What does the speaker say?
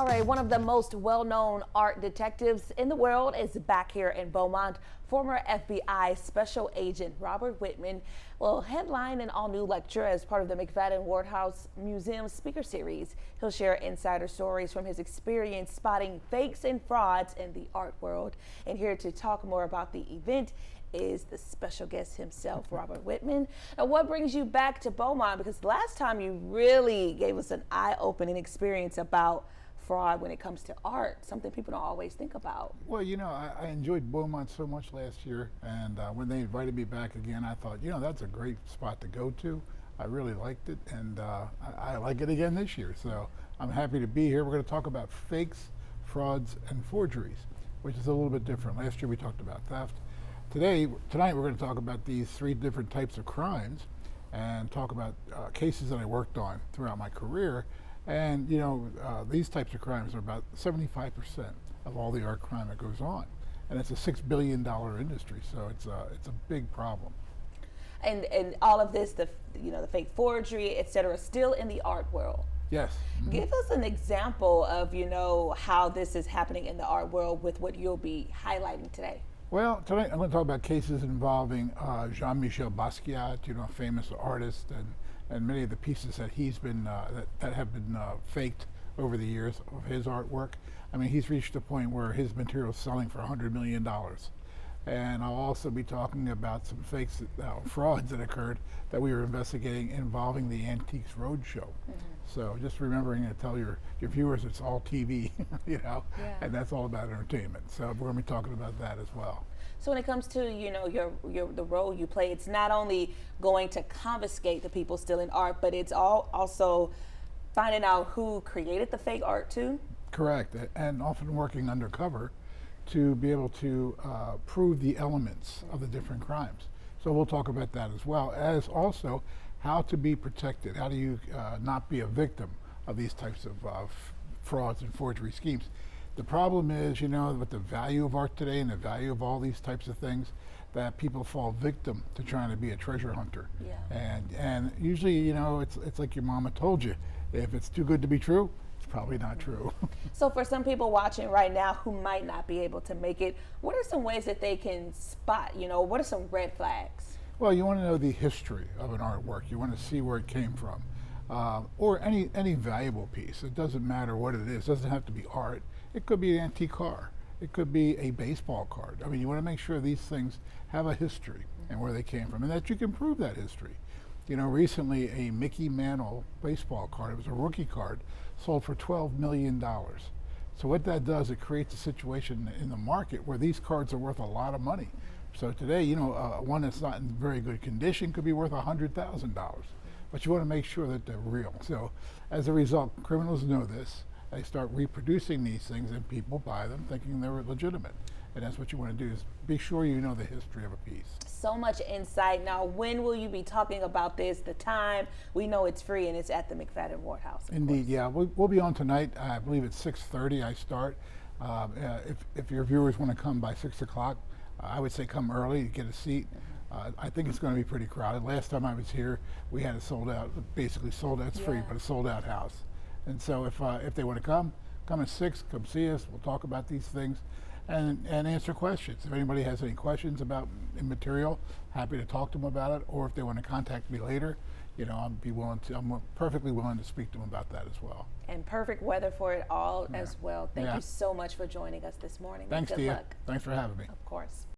All right, one of the most well-known art detectives in the world is back here in Beaumont. Former FBI Special Agent Robert Wittman will headline an all-new lecture as part of the McFaddin-Ward House Museum Speaker Series. He'll share insider stories from his experience spotting fakes and frauds in the art world. And here to talk more about the event is the special guest himself, Robert Wittman. Now, what brings you back to Beaumont? Because last time you really gave us an eye-opening experience about fraud when it comes to art, something people don't always think about. Well, you know, I enjoyed Beaumont so much last year, and when they invited me back again, I thought, you know, that's a great spot to go to. I really liked it, and I like it again this year, so I'm happy to be here. We're going to talk about fakes, frauds, and forgeries, which is a little bit different. Last year we talked about theft. Tonight we're going to talk about these three different types of crimes and talk about cases that I worked on throughout my career. And you know, these types of crimes are about 75% of all the art crime that goes on, and it's a $6 billion industry, so it's a big problem. And all of this, the fake forgery, etc., still in the art world. Yes. Mm-hmm. Give us an example of how this is happening in the art world with what you'll be highlighting today. Well, tonight I'm going to talk about cases involving Jean-Michel Basquiat, a famous artist, and many of the pieces that he's been that have been faked over the years of his artwork. I mean, he's reached a point where his material is selling for $100 million. And I'll also be talking about some fakes, frauds that occurred that we were investigating involving the Antiques Roadshow. Mm-hmm. So just remembering to tell your viewers it's all TV, and that's all about entertainment. So we're going to be talking about that as well. So when it comes to the role you play, it's not only going to confiscate the people stealing art, but it's also finding out who created the fake art too? Correct, and often working undercover to be able to prove the elements of the different crimes. So we'll talk about that as well, as also how to be protected. How do you not be a victim of these types of frauds and forgery schemes? The problem is, with the value of art today and the value of all these types of things, that people fall victim to trying to be a treasure hunter. Yeah. And usually, it's like your mama told you, if it's too good to be true, it's probably not true. So for some people watching right now who might not be able to make it, what are some ways that they can spot, what are some red flags? Well, you want to know the history of an artwork. You want to see where it came from. Or any valuable piece. It doesn't matter what it is. It doesn't have to be art. It could be an antique car. It could be a baseball card. I mean, you want to make sure these things have a history and where they came from, and that you can prove that history. Recently a Mickey Mantle baseball card, it was a rookie card, sold for $12 million. So what that does, it creates a situation in the market where these cards are worth a lot of money. So today, one that's not in very good condition could be worth $100,000. But you want to make sure that they're real. So as a result, criminals know this. They start reproducing these things and people buy them thinking they're legitimate. And that's what you want to do, is be sure you know the history of a piece. So much insight. Now, when will you be talking about this? The time? We know it's free and it's at the McFaddin-Ward House. Indeed, yeah. We'll be on tonight. I believe at 6:30 I start. If your viewers want to come by 6 o'clock, I would say come early to get a seat. I think it's going to be pretty crowded. Last time I was here, we had a sold out, basically sold out. It's free, but a sold out house. And so if they want to come at 6, come see us. We'll talk about these things and answer questions. If anybody has any questions about the material, happy to talk to them about it. Or if they want to contact me later, I'm perfectly willing to speak to them about that as well. And perfect weather for it all as well. Thank you so much for joining us this morning. Thanks, Tia. Thanks for having me. Of course.